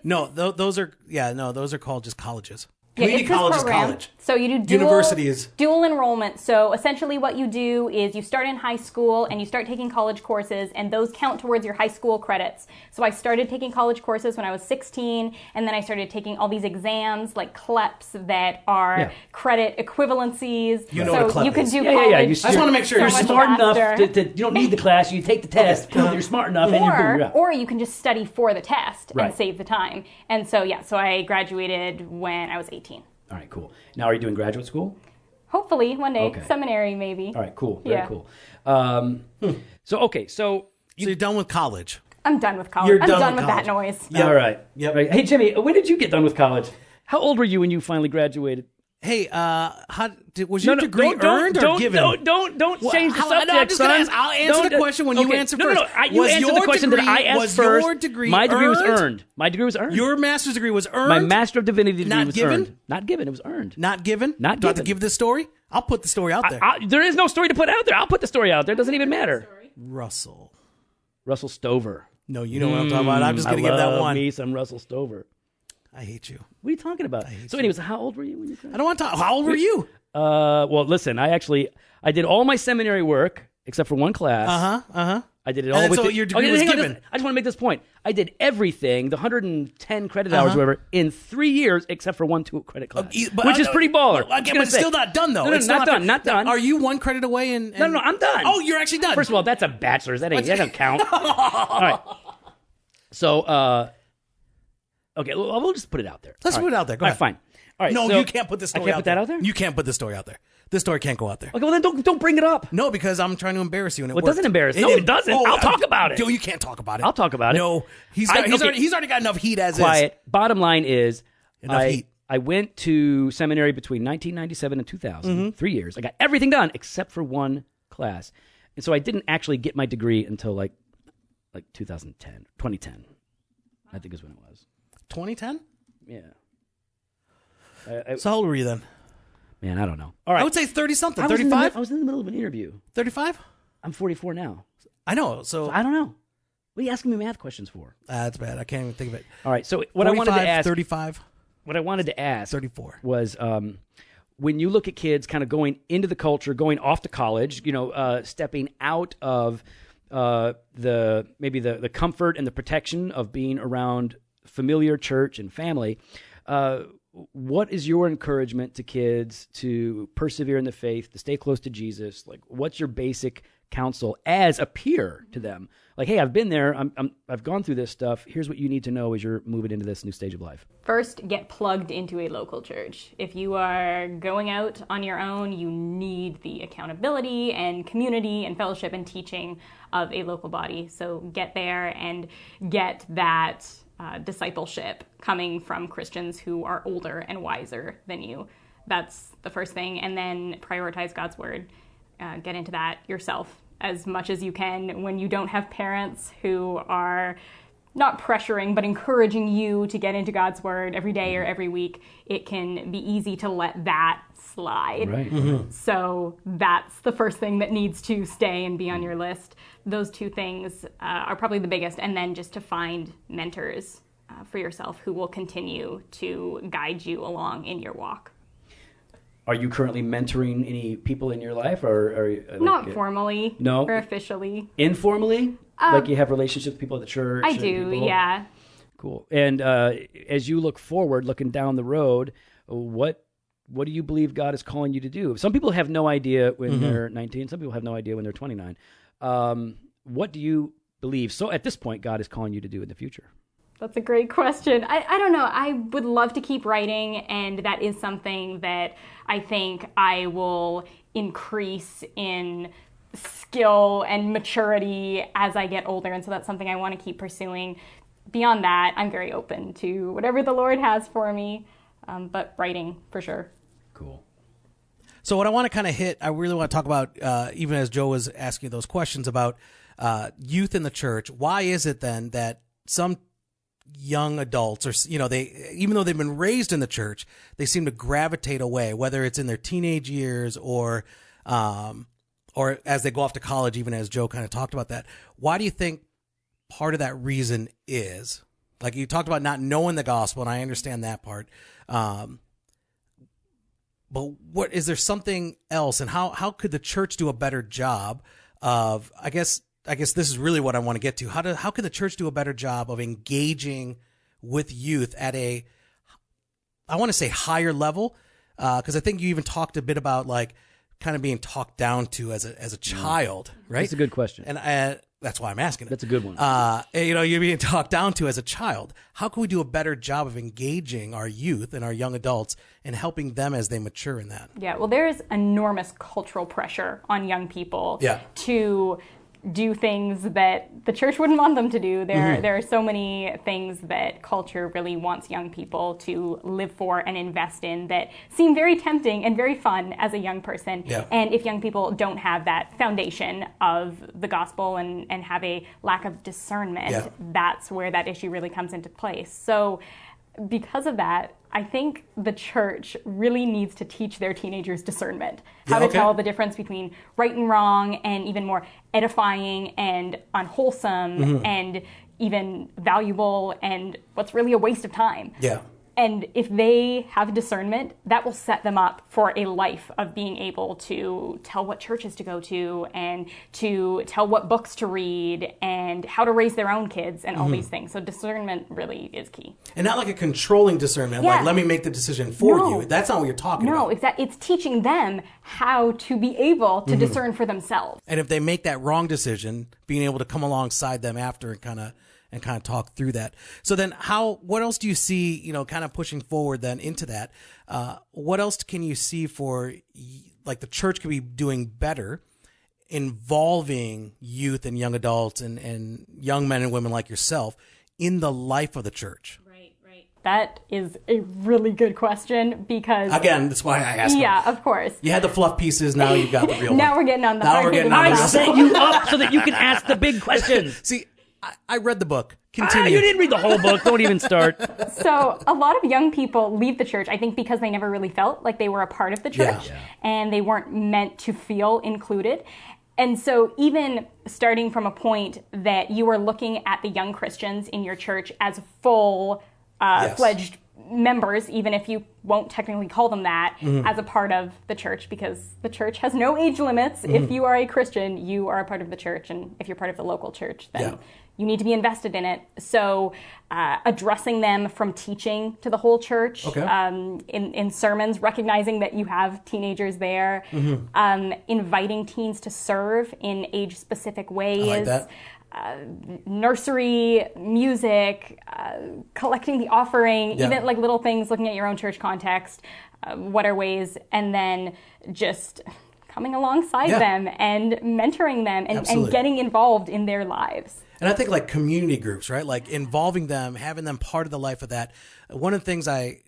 [SPEAKER 2] No, those are called just colleges.
[SPEAKER 3] Yeah,
[SPEAKER 2] Community
[SPEAKER 3] it's this
[SPEAKER 2] college is
[SPEAKER 3] program.
[SPEAKER 2] college.
[SPEAKER 3] So you do
[SPEAKER 2] University is-
[SPEAKER 3] dual enrollment. So essentially what you do is you start in high school and you start taking college courses, and those count towards your high school credits. So I started taking college courses when I was 16, and then I started taking all these exams like CLEPs that are credit equivalencies.
[SPEAKER 2] You know
[SPEAKER 3] so
[SPEAKER 2] what a CLEP
[SPEAKER 3] you can
[SPEAKER 2] is.
[SPEAKER 3] do
[SPEAKER 1] Yeah,
[SPEAKER 3] college.
[SPEAKER 1] yeah.
[SPEAKER 2] I just want to make sure
[SPEAKER 1] You're
[SPEAKER 2] you're
[SPEAKER 3] much
[SPEAKER 1] smart enough
[SPEAKER 3] faster.
[SPEAKER 1] to you don't need the class. You take the test. Prove that you're smart enough, and you're good.
[SPEAKER 3] Or you can just study for the test
[SPEAKER 1] Right.
[SPEAKER 3] and save the time. And so so I graduated when I was 18.
[SPEAKER 1] All right, cool. Now, are you doing graduate school?
[SPEAKER 3] Hopefully one day,
[SPEAKER 1] Okay.
[SPEAKER 3] seminary maybe.
[SPEAKER 1] All right, cool. Very
[SPEAKER 3] Yeah.
[SPEAKER 1] cool. So
[SPEAKER 2] you're done with college.
[SPEAKER 3] I'm done with college.
[SPEAKER 2] You're
[SPEAKER 3] I'm
[SPEAKER 2] done
[SPEAKER 3] done
[SPEAKER 2] with
[SPEAKER 3] with that
[SPEAKER 2] college.
[SPEAKER 3] noise.
[SPEAKER 2] Yep.
[SPEAKER 1] all right.
[SPEAKER 2] Yep.
[SPEAKER 1] Right. Hey, Jimmy, when did you get done with college? How old were you when you finally graduated?
[SPEAKER 2] Hey, was your degree earned or given?
[SPEAKER 1] Don't change the subject,
[SPEAKER 2] No, I'm just
[SPEAKER 1] son.
[SPEAKER 2] gonna ask. I'll answer the question when you answer first.
[SPEAKER 1] You
[SPEAKER 2] Was
[SPEAKER 1] answered the
[SPEAKER 2] your
[SPEAKER 1] question
[SPEAKER 2] degree-
[SPEAKER 1] that I asked
[SPEAKER 2] was
[SPEAKER 1] first.
[SPEAKER 2] your degree
[SPEAKER 1] My degree was
[SPEAKER 2] earned?
[SPEAKER 1] earned. My degree was earned.
[SPEAKER 2] Your master's degree was earned?
[SPEAKER 1] My Master of Divinity degree
[SPEAKER 2] Not
[SPEAKER 1] was
[SPEAKER 2] given?
[SPEAKER 1] earned. Not given. It was earned.
[SPEAKER 2] Not given?
[SPEAKER 1] Not
[SPEAKER 2] Do I have to
[SPEAKER 1] given.
[SPEAKER 2] give this story? I'll put the story out there.
[SPEAKER 1] There is no story to put out there. I'll put the story out there. It doesn't even matter.
[SPEAKER 2] Russell
[SPEAKER 1] Stover.
[SPEAKER 2] No, you know what I'm talking about. I'm just going to give that
[SPEAKER 1] love
[SPEAKER 2] one.
[SPEAKER 1] me some Russell Stover.
[SPEAKER 2] I hate you.
[SPEAKER 1] What are you talking about? So anyways, how old were you when you graduated?
[SPEAKER 2] I don't want to talk. How old were you?
[SPEAKER 1] Well, listen, I did all my seminary work except for one class. I did it all.
[SPEAKER 2] And
[SPEAKER 1] with
[SPEAKER 2] so
[SPEAKER 1] the-
[SPEAKER 2] your degree
[SPEAKER 1] Okay,
[SPEAKER 2] was
[SPEAKER 1] hang on,
[SPEAKER 2] given.
[SPEAKER 1] I just want to make this point. I did everything, the 110 credit hours, whatever, in 3 years except for one 2-credit class, which is pretty baller.
[SPEAKER 2] But it's still not done, though.
[SPEAKER 1] No,
[SPEAKER 2] It's
[SPEAKER 1] not done. Not done.
[SPEAKER 2] Are you one credit away? And
[SPEAKER 1] No, I'm done.
[SPEAKER 2] Oh, you're actually done.
[SPEAKER 1] First of all, that's a bachelor's. That doesn't count. All right. So, okay, well, we'll just put it out there.
[SPEAKER 2] Let's
[SPEAKER 1] All
[SPEAKER 2] put
[SPEAKER 1] right.
[SPEAKER 2] it out there. Go
[SPEAKER 1] All
[SPEAKER 2] ahead.
[SPEAKER 1] right, fine. All right.
[SPEAKER 2] No,
[SPEAKER 1] so
[SPEAKER 2] you can't put this story
[SPEAKER 1] I can't
[SPEAKER 2] out
[SPEAKER 1] put that out there?
[SPEAKER 2] You can't put this story out there. This story can't go out there.
[SPEAKER 1] Okay, well then don't bring it up.
[SPEAKER 2] No, because I'm trying to embarrass you. And
[SPEAKER 1] Well, it doesn't embarrass. No, it doesn't. I'll talk about it.
[SPEAKER 2] No, you can't talk about it.
[SPEAKER 1] I'll talk about it.
[SPEAKER 2] No, he's
[SPEAKER 1] Okay.
[SPEAKER 2] already got enough heat as
[SPEAKER 1] Quiet. Bottom line is,
[SPEAKER 2] Enough heat.
[SPEAKER 1] I went to seminary between 1997 and 2000, 3 years. I got everything done except for one class. And so I didn't actually get my degree until like 2010, I think is when it was.
[SPEAKER 2] 2010?
[SPEAKER 1] Yeah.
[SPEAKER 2] So how old were you then?
[SPEAKER 1] Man, I don't know. All right.
[SPEAKER 2] I would say 30-something.
[SPEAKER 1] I
[SPEAKER 2] 35?
[SPEAKER 1] was in the middle of an interview.
[SPEAKER 2] 35?
[SPEAKER 1] I'm 44 now.
[SPEAKER 2] I know. So
[SPEAKER 1] I don't know. What are you asking me math questions for?
[SPEAKER 2] that's bad. I can't even think of it.
[SPEAKER 1] All right. So what I wanted to ask,
[SPEAKER 2] 35,
[SPEAKER 1] what I wanted to ask
[SPEAKER 2] 34
[SPEAKER 1] was when you look at kids kind of going into the culture, going off to college, stepping out of the comfort and the protection of being around familiar church and family, what is your encouragement to kids to persevere in the faith, to stay close to Jesus? Like, what's your basic counsel as a peer to them? Like, hey, I've been there. I've gone through this stuff. Here's what you need to know as you're moving into this new stage of life.
[SPEAKER 3] First, get plugged into a local church. If you are going out on your own, you need the accountability and community and fellowship and teaching of a local body. So get there and get that discipleship coming from Christians who are older and wiser than you. That's the first thing. And then prioritize God's word. Get into that yourself as much as you can when you don't have parents who are not pressuring, but encouraging you to get into God's word every day or every week. It can be easy to let that slide.
[SPEAKER 1] Right.
[SPEAKER 2] Mm-hmm.
[SPEAKER 3] So that's the first thing that needs to stay and be on your list. Those two things are probably the biggest. And then just to find mentors for yourself who will continue to guide you along in your walk.
[SPEAKER 1] Are you currently mentoring any people in your life, or are you,
[SPEAKER 3] not formally,
[SPEAKER 1] no,
[SPEAKER 3] or officially?
[SPEAKER 1] Informally, like you have relationships with people at the church.
[SPEAKER 3] I do,
[SPEAKER 1] people?
[SPEAKER 3] yeah.
[SPEAKER 1] Cool. And as you look forward, looking down the road, what do you believe God is calling you to do? Some people have no idea when they're 19. Some people have no idea when they're 29. What do you believe? So at this point, God is calling you to do in the future.
[SPEAKER 3] That's a great question. I don't know. I would love to keep writing, and that is something that I think I will increase in skill and maturity as I get older, and so that's something I want to keep pursuing. Beyond that, I'm very open to whatever the Lord has for me, but writing for sure.
[SPEAKER 1] Cool.
[SPEAKER 2] So what I want to kind of hit, I really want to talk about, even as Joe was asking those questions about youth in the church, why is it then that some young adults, or they, even though they've been raised in the church, they seem to gravitate away, whether it's in their teenage years or as they go off to college, even as Joe kind of talked about that. Why do you think part of that reason is? Like, you talked about not knowing the gospel, and I understand that part. But what is there something else, and how could the church do a better job of, I guess this is really what I want to get to. How can the church do a better job of engaging with youth at a, I want to say, higher level? Because I think you even talked a bit about like kind of being talked down to as a child, right?
[SPEAKER 1] That's a good question.
[SPEAKER 2] And that's why I'm asking it.
[SPEAKER 1] That's a good one.
[SPEAKER 2] You're being talked down to as a child. How can we do a better job of engaging our youth and our young adults and helping them as they mature in that?
[SPEAKER 3] Yeah, well, there is enormous cultural pressure on young people to do things that the church wouldn't want them to do. There are so many things that culture really wants young people to live for and invest in that seem very tempting and very fun as a young person.
[SPEAKER 2] Yeah.
[SPEAKER 3] And if young people don't have that foundation of the gospel and have a lack of discernment, that's where that issue really comes into place. So because of that, I think the church really needs to teach their teenagers discernment, how to tell the difference between right and wrong, and even more edifying and unwholesome and even valuable, and what's really a waste of time.
[SPEAKER 2] Yeah.
[SPEAKER 3] And if they have discernment, that will set them up for a life of being able to tell what churches to go to and to tell what books to read and how to raise their own kids and all these things. So discernment really is key.
[SPEAKER 2] And not like a controlling discernment, like let me make the decision for you. That's not what you're talking about.
[SPEAKER 3] No, exactly. It's teaching them how to be able to discern for themselves.
[SPEAKER 2] And if they make that wrong decision, being able to come alongside them after and kind of talk through that. So then what else do you see, kind of pushing forward then into that? What else can you see for, like, the church could be doing better involving youth and young adults and young men and women like yourself in the life of the church?
[SPEAKER 3] Right. That is a really good question because...
[SPEAKER 2] Again, that's why I asked.
[SPEAKER 3] Yeah, of course.
[SPEAKER 2] You had the fluff pieces, now you've got the real
[SPEAKER 3] Now
[SPEAKER 2] one.
[SPEAKER 3] we're getting on the
[SPEAKER 2] Now
[SPEAKER 3] hard
[SPEAKER 2] we're getting
[SPEAKER 3] hitting
[SPEAKER 2] on the
[SPEAKER 3] stuff.
[SPEAKER 1] I set you up so that you can ask the big questions.
[SPEAKER 2] See, I read the book. Continue.
[SPEAKER 1] You didn't read the whole book. Don't even start.
[SPEAKER 3] So a lot of young people leave the church, I think, because they never really felt like they were a part of the church and they weren't meant to feel included. And so even starting from a point that you are looking at the young Christians in your church as full fledged members, even if you won't technically call them that, as a part of the church, because the church has no age limits. If you are a Christian, you are a part of the church. And if you're part of the local church, then you need to be invested in it. So addressing them from teaching to the whole church in sermons, recognizing that you have teenagers there, inviting teens to serve in age-specific ways.
[SPEAKER 2] I like that.
[SPEAKER 3] Nursery, music, collecting the offering, even like little things, looking at your own church context, what are ways, and then just coming alongside them and mentoring them and getting involved in their lives.
[SPEAKER 2] And I think like community groups, right? Like involving them, having them part of the life of that. One of the things I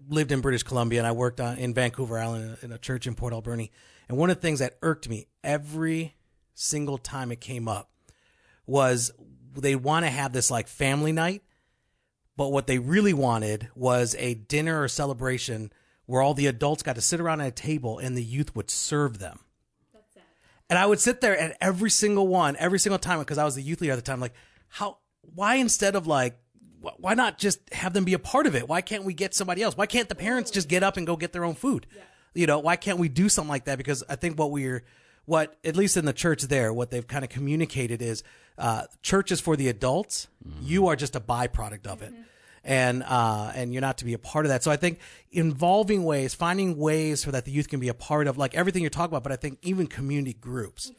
[SPEAKER 2] lived in British Columbia and I worked in Vancouver Island in a church in Port Alberni. And one of the things that irked me every single time it came up was they want to have this like family night, but what they really wanted was a dinner or celebration where all the adults got to sit around at a table and the youth would serve them. That's sad. And I would sit there at every single time, because I was the youth leader at the time, like, why instead of like, why not just have them be a part of it? Why can't we get somebody else? Why can't the parents just get up and go get their own food? Yeah. You know, why can't we do something like that? Because I think what at least in the church there, what they've kind of communicated is church is for the adults. You are just a byproduct of it. And you're not to be a part of that. So I think involving ways, finding ways so that the youth can be a part of like everything you're talking about, but I think even community groups,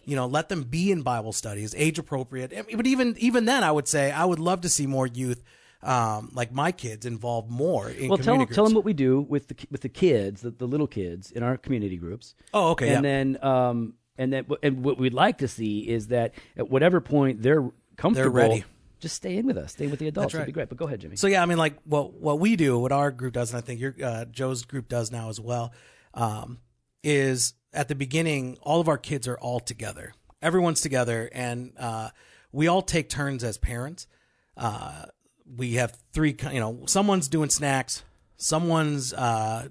[SPEAKER 2] you know, let them be in Bible studies, age appropriate. But even then I would say I would love to see more youth, like my kids involved more in community groups.
[SPEAKER 1] Tell them what we do with the kids, the little kids in our community groups.
[SPEAKER 2] Oh, okay.
[SPEAKER 1] And what we'd like to see is that at whatever point they're comfortable,
[SPEAKER 2] they're ready.
[SPEAKER 1] Just stay in with us. Stay with the adults.
[SPEAKER 2] That's right.
[SPEAKER 1] That'd be great. But go ahead, Jimmy.
[SPEAKER 2] So yeah, I mean, like what we do, what our group does, and I think your Joe's group does now as well, is at the beginning, all of our kids are all together. Everyone's together, and we all take turns as parents. We have three. You know, someone's doing snacks, someone's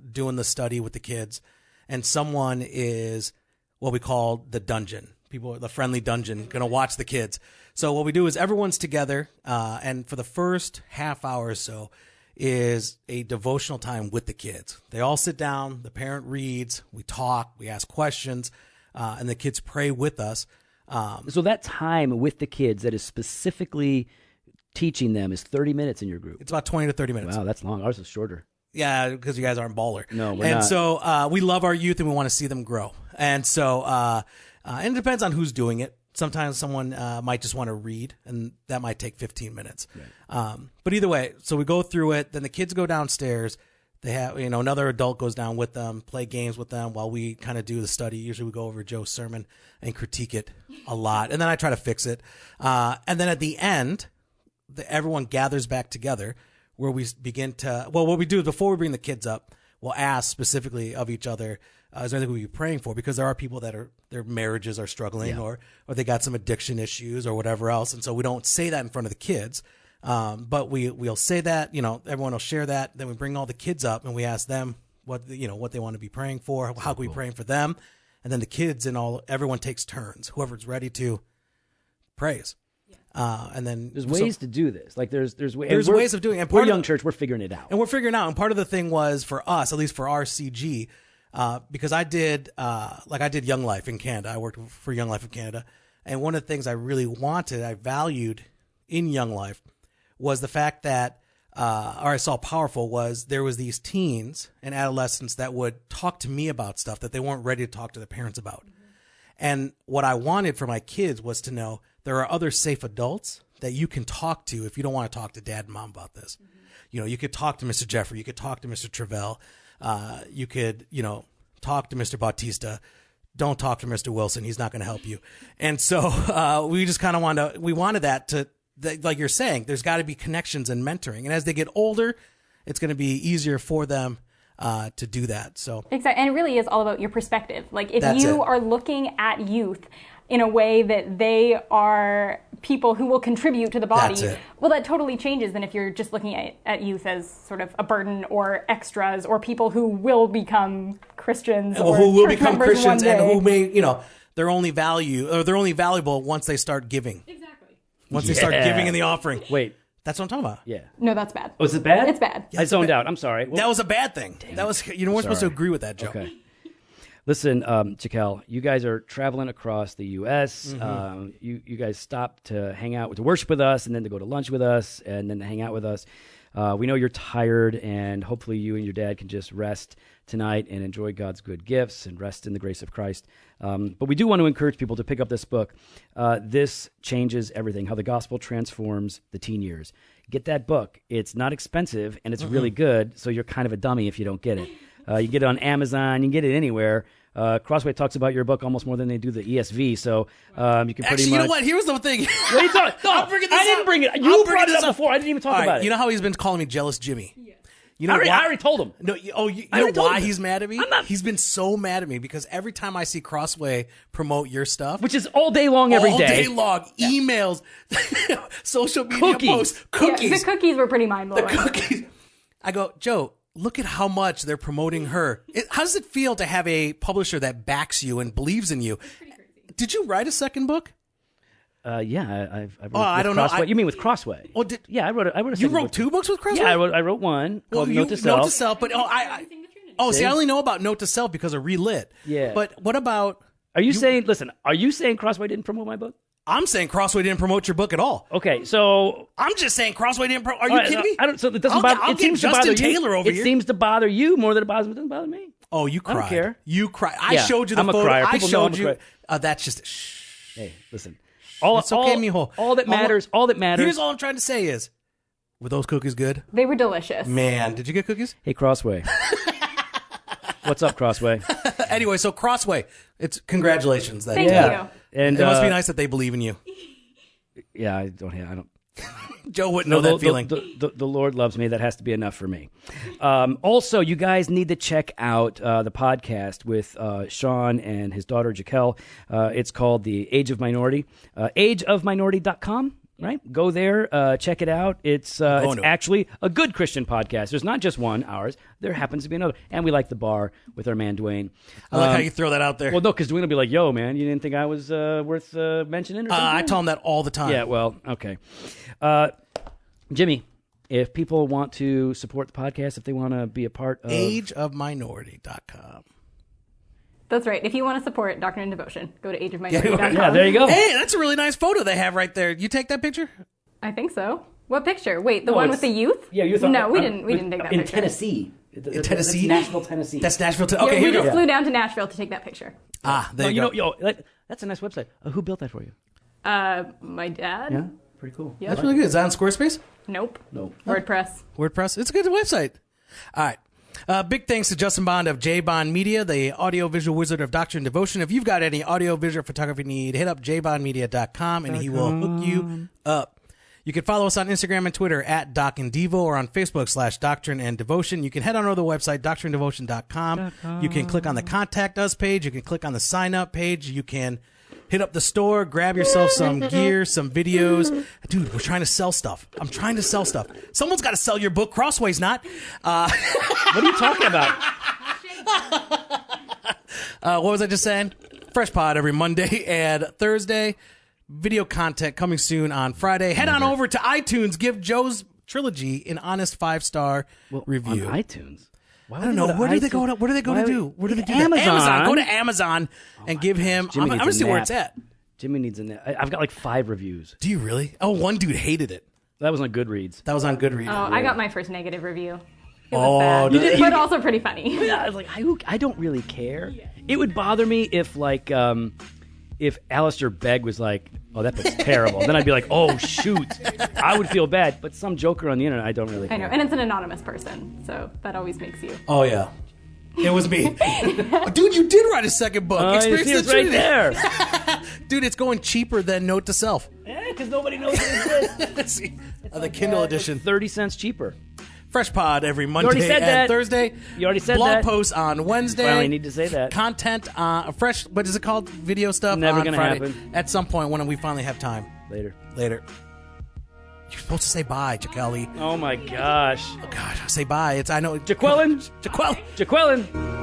[SPEAKER 2] doing the study with the kids, and someone is what we call the dungeon. The friendly dungeon, going to watch the kids. So what we do is everyone's together, and for the first half hour or so is a devotional time with the kids. They all sit down, the parent reads, we talk, we ask questions, and the kids pray with us.
[SPEAKER 1] So that time with the kids that is specifically teaching them is 30 minutes in your group.
[SPEAKER 2] It's about 20 to 30 minutes.
[SPEAKER 1] Wow, that's long. Ours is shorter.
[SPEAKER 2] Yeah, because you guys aren't baller.
[SPEAKER 1] No, we're
[SPEAKER 2] not.
[SPEAKER 1] not.
[SPEAKER 2] So we love our youth and we want to see them grow. And so and it depends on who's doing it. Sometimes someone might just want to read, and that might take 15 minutes. Right. But either way, so we go through it. Then the kids go downstairs. They have, another adult goes down with them, play games with them while we kind of do the study. Usually we go over Joe's sermon and critique it a lot. And then I try to fix it. And then at the end, everyone gathers back together where we begin to, well, what we do is before we bring the kids up, we'll ask specifically of each other, is there anything we'll be praying for? Because there are people that their marriages are struggling or they got some addiction issues or whatever else. And so we don't say that in front of the kids. But we'll say that, everyone will share that. Then we bring all the kids up and we ask them what they want to be praying for. How can we pray for them? And then the kids and everyone takes turns. Whoever's ready to prays. And then
[SPEAKER 1] there's ways to do this. Like there's
[SPEAKER 2] ways of doing it. And
[SPEAKER 1] we're a young church. We're figuring it out.
[SPEAKER 2] And we're figuring it out. And part of the thing was for us, at least for our CG, because I did Young Life in Canada. I worked for Young Life in Canada. And one of the things I really I valued in Young Life was the fact that, or I saw powerful was there was these teens and adolescents that would talk to me about stuff that they weren't ready to talk to their parents about. Mm-hmm. And what I wanted for my kids was to know there are other safe adults that you can talk to if you don't want to talk to dad and mom about this. Mm-hmm. You could talk to Mr. Jeffrey. You could talk to Mr. Travell. You could, talk to Mr. Bautista. Don't talk to Mr. Wilson. He's not going to help you. And so we just kind of wanted that to like you're saying, there's got to be connections and mentoring. And as they get older, it's going to be easier for them to do that. So
[SPEAKER 3] exactly, and it really is all about your perspective. Like if
[SPEAKER 2] That's
[SPEAKER 3] you
[SPEAKER 2] it.
[SPEAKER 3] are looking at youth in a way that they are people who will contribute to the body,
[SPEAKER 2] That's it.
[SPEAKER 3] well, that totally changes than if you're just looking at youth as sort of a burden or extras or people who will become Christians or
[SPEAKER 2] who will
[SPEAKER 3] church
[SPEAKER 2] become
[SPEAKER 3] members
[SPEAKER 2] Christians
[SPEAKER 3] one
[SPEAKER 2] and
[SPEAKER 3] day.
[SPEAKER 2] who may, they're only valuable once they start giving.
[SPEAKER 3] Exactly.
[SPEAKER 2] Once they start giving in the offering.
[SPEAKER 1] Wait.
[SPEAKER 2] That's what I'm talking about.
[SPEAKER 1] Yeah.
[SPEAKER 3] No, that's bad.
[SPEAKER 1] Oh, is it bad?
[SPEAKER 3] It's bad.
[SPEAKER 1] I zoned out. I'm sorry. Well,
[SPEAKER 2] That was a bad thing. That was we're supposed to agree with that, Joe.
[SPEAKER 1] okay. Listen, Jaquelle, you guys are traveling across the U.S.
[SPEAKER 2] Mm-hmm.
[SPEAKER 1] You guys stopped to hang out, to worship with us, and then to go to lunch with us, and then to hang out with us. We know you're tired, and hopefully you and your dad can just rest tonight and enjoy God's good gifts and rest in the grace of Christ. But we do want to encourage people to pick up this book. This changes everything, how the gospel transforms the teen years. Get that book. It's not expensive, and it's really good, so you're kind of a dummy if you don't get it. You get it on Amazon. You can get it anywhere. Crossway talks about your book almost more than they do the ESV, so you can pretty
[SPEAKER 2] Actually,
[SPEAKER 1] much...
[SPEAKER 2] you know what? Here's the thing.
[SPEAKER 1] What are you talking? No,
[SPEAKER 2] I'm bringing this
[SPEAKER 1] I didn't
[SPEAKER 2] up.
[SPEAKER 1] bring it.
[SPEAKER 2] I'm
[SPEAKER 1] You
[SPEAKER 2] bringing
[SPEAKER 1] brought it
[SPEAKER 2] this
[SPEAKER 1] up
[SPEAKER 2] up.
[SPEAKER 1] before. I didn't even talk
[SPEAKER 2] All
[SPEAKER 1] about
[SPEAKER 2] right,
[SPEAKER 1] it.
[SPEAKER 2] you know how he's been calling me Jealous Jimmy? You know
[SPEAKER 1] I
[SPEAKER 2] why?
[SPEAKER 1] already told him.
[SPEAKER 2] No, you
[SPEAKER 1] I
[SPEAKER 2] know
[SPEAKER 1] already told
[SPEAKER 2] why
[SPEAKER 1] him.
[SPEAKER 2] he's mad at me?
[SPEAKER 1] I'm not-
[SPEAKER 2] He's been so mad at me because every time I see Crossway promote your stuff,
[SPEAKER 1] Which is all day long, every
[SPEAKER 2] all
[SPEAKER 1] day.
[SPEAKER 2] day long, emails, social media
[SPEAKER 1] Cookies.
[SPEAKER 2] posts,
[SPEAKER 3] Yeah,
[SPEAKER 2] cookies,
[SPEAKER 3] the cookies were pretty mind-blowing.
[SPEAKER 2] cookies. I go, Joe, look at how much they're promoting her. How does it feel to have a publisher that backs you and believes in you? Did you write a second book?
[SPEAKER 1] Yeah, I wrote
[SPEAKER 2] I
[SPEAKER 1] with
[SPEAKER 2] don't know.
[SPEAKER 1] Crossway. You mean with Crossway?
[SPEAKER 2] Well,
[SPEAKER 1] Yeah, I wrote a
[SPEAKER 2] you
[SPEAKER 1] second
[SPEAKER 2] wrote
[SPEAKER 1] book.
[SPEAKER 2] 2 books with Crossway?
[SPEAKER 1] Yeah, I wrote one called Note to Self.
[SPEAKER 2] Note to Self, but see, I only know about Note to Self because of Relit.
[SPEAKER 1] Yeah.
[SPEAKER 2] But what about?
[SPEAKER 1] Are you saying? Listen, are you saying Crossway didn't promote my book?
[SPEAKER 2] I'm saying Crossway didn't promote your book at all.
[SPEAKER 1] Okay, so
[SPEAKER 2] I'm just saying Crossway didn't. Are you
[SPEAKER 1] all right,
[SPEAKER 2] kidding me?
[SPEAKER 1] I don't. So it doesn't
[SPEAKER 2] I'll
[SPEAKER 1] bother.
[SPEAKER 2] get- I'll
[SPEAKER 1] it
[SPEAKER 2] get
[SPEAKER 1] seems to
[SPEAKER 2] Justin
[SPEAKER 1] bother you.
[SPEAKER 2] Taylor over
[SPEAKER 1] it
[SPEAKER 2] here.
[SPEAKER 1] seems to bother you more than it bothers me. It doesn't bother me.
[SPEAKER 2] Oh, you cried.
[SPEAKER 1] don't care.
[SPEAKER 2] You cried. I
[SPEAKER 1] Yeah,
[SPEAKER 2] showed you the
[SPEAKER 1] I'm a
[SPEAKER 2] photo.
[SPEAKER 1] crier.
[SPEAKER 2] I
[SPEAKER 1] People know I'm
[SPEAKER 2] showed
[SPEAKER 1] a
[SPEAKER 2] you.
[SPEAKER 1] crier.
[SPEAKER 2] That's just. Shh.
[SPEAKER 1] Hey, listen. All
[SPEAKER 2] It's okay,
[SPEAKER 1] all,
[SPEAKER 2] mijo.
[SPEAKER 1] all that matters. All that matters.
[SPEAKER 2] Here's all I'm trying to say is, were those cookies good?
[SPEAKER 3] They were delicious.
[SPEAKER 2] Man, did you get cookies?
[SPEAKER 1] Hey, Crossway. What's up, Crossway?
[SPEAKER 2] Anyway, so Crossway, it's congratulations. That
[SPEAKER 3] Thank
[SPEAKER 1] Yeah.
[SPEAKER 3] you.
[SPEAKER 1] And
[SPEAKER 2] It must be nice that they believe in you.
[SPEAKER 1] Yeah, I don't.
[SPEAKER 2] Joe wouldn't know that feeling.
[SPEAKER 1] The Lord loves me. That has to be enough for me. Also, you guys need to check out the podcast with Sean and his daughter, Jaquelle. It's called The Age of Minority. ageofminority.com. Right? Go there, check it out. It's actually a good Christian podcast. There's not just one, ours. There happens to be another. And we like the bar with our man, Dwayne.
[SPEAKER 2] I like how you throw that out there.
[SPEAKER 1] Well, no, because Dwayne will be like, yo, man, you didn't think I was worth mentioning or something?
[SPEAKER 2] I tell him that all the time.
[SPEAKER 1] Yeah, well, okay. Jimmy, if people want to support the podcast, if they want to be a part of...
[SPEAKER 2] ageofminority.com.
[SPEAKER 3] That's right. If you want to support Doctrine and Devotion, go to ageofminority.com.
[SPEAKER 1] Yeah, there you go.
[SPEAKER 2] Hey, that's a really nice photo they have right there. You take that picture?
[SPEAKER 3] I think so. What picture? Wait, the one with the youth?
[SPEAKER 1] Yeah, youth.
[SPEAKER 3] No, we didn't take that
[SPEAKER 1] in
[SPEAKER 3] picture.
[SPEAKER 1] Tennessee.
[SPEAKER 2] In Tennessee?
[SPEAKER 1] That's Nashville, Tennessee.
[SPEAKER 2] That's Nashville.
[SPEAKER 3] Yeah,
[SPEAKER 2] Okay,
[SPEAKER 3] we
[SPEAKER 2] here we
[SPEAKER 3] just
[SPEAKER 2] go.
[SPEAKER 3] flew down to Nashville to take that picture.
[SPEAKER 2] There you go.
[SPEAKER 1] That's a nice website. Who built that for you?
[SPEAKER 3] My dad?
[SPEAKER 1] Yeah, pretty cool.
[SPEAKER 3] Yeah.
[SPEAKER 2] That's really good. Is that on Squarespace?
[SPEAKER 3] Nope.
[SPEAKER 1] No.
[SPEAKER 3] WordPress.
[SPEAKER 2] WordPress? It's a good website. All right. Big thanks to Justin Bond of J Bond Media, the audiovisual wizard of Doctrine and Devotion. If you've got any audiovisual photography need, hit up jbondmedia.com and he will hook you up. You can follow us on Instagram and Twitter at Doc and Devo or on Facebook /Doctrine and Devotion. You can head on over to the website, doctrinedevotion.com. You can click on the Contact Us page. You can click on the Sign Up page. You can hit up the store, grab yourself some gear, some videos. Dude, we're trying to sell stuff. I'm trying to sell stuff. Someone's got to sell your book. Crossway's not.
[SPEAKER 1] What are you talking about?
[SPEAKER 2] What was I just saying? Fresh pod every Monday and Thursday. Video content coming soon on Friday. Head on over to iTunes. Give Joe's Trilogy an honest 5-star review.
[SPEAKER 1] On iTunes? Why
[SPEAKER 2] I don't know. Where do they go to? What do they go to do? Where do they do that?
[SPEAKER 1] Amazon.
[SPEAKER 2] Go to Amazon and give him. I'm going to see where it's at.
[SPEAKER 1] Jimmy needs a nap. I've got like 5 reviews.
[SPEAKER 2] Do you really? Oh, one dude hated it.
[SPEAKER 1] That was on Goodreads.
[SPEAKER 2] That was on Goodreads.
[SPEAKER 3] Oh, I got my first negative review. It was bad. But also pretty funny.
[SPEAKER 1] Yeah, I was like, I don't really care. It would bother me if if Alistair Begg was like, oh, that book's terrible. Then I'd be like, oh, shoot. I would feel bad. But some joker on the internet, I don't really care.
[SPEAKER 3] I know, and it's an anonymous person, so that always makes you.
[SPEAKER 2] Oh, yeah. It was me. Dude, you did write a second book.
[SPEAKER 1] You see
[SPEAKER 2] Experience
[SPEAKER 1] it's
[SPEAKER 2] the
[SPEAKER 1] right
[SPEAKER 2] Trinity.
[SPEAKER 1] there.
[SPEAKER 2] Dude, it's going cheaper than Note to Self.
[SPEAKER 1] because nobody knows it exists.
[SPEAKER 2] See, the Kindle edition.
[SPEAKER 1] 30 cents cheaper.
[SPEAKER 2] Fresh Pod every Monday
[SPEAKER 1] already said
[SPEAKER 2] and
[SPEAKER 1] that.
[SPEAKER 2] Thursday.
[SPEAKER 1] You already said
[SPEAKER 2] Blog
[SPEAKER 1] that.
[SPEAKER 2] posts on Wednesday.
[SPEAKER 1] Finally need to say that.
[SPEAKER 2] Content, fresh, what is it called? Video stuff
[SPEAKER 1] Never
[SPEAKER 2] on
[SPEAKER 1] gonna
[SPEAKER 2] Friday.
[SPEAKER 1] happen.
[SPEAKER 2] At some point when we finally have time.
[SPEAKER 1] Later.
[SPEAKER 2] You're supposed to say bye, Jaquelle.
[SPEAKER 1] Oh my gosh.
[SPEAKER 2] Oh, God, say bye. I know.
[SPEAKER 1] Jaquelle.
[SPEAKER 2] Jaquelle.
[SPEAKER 1] Jaquelle.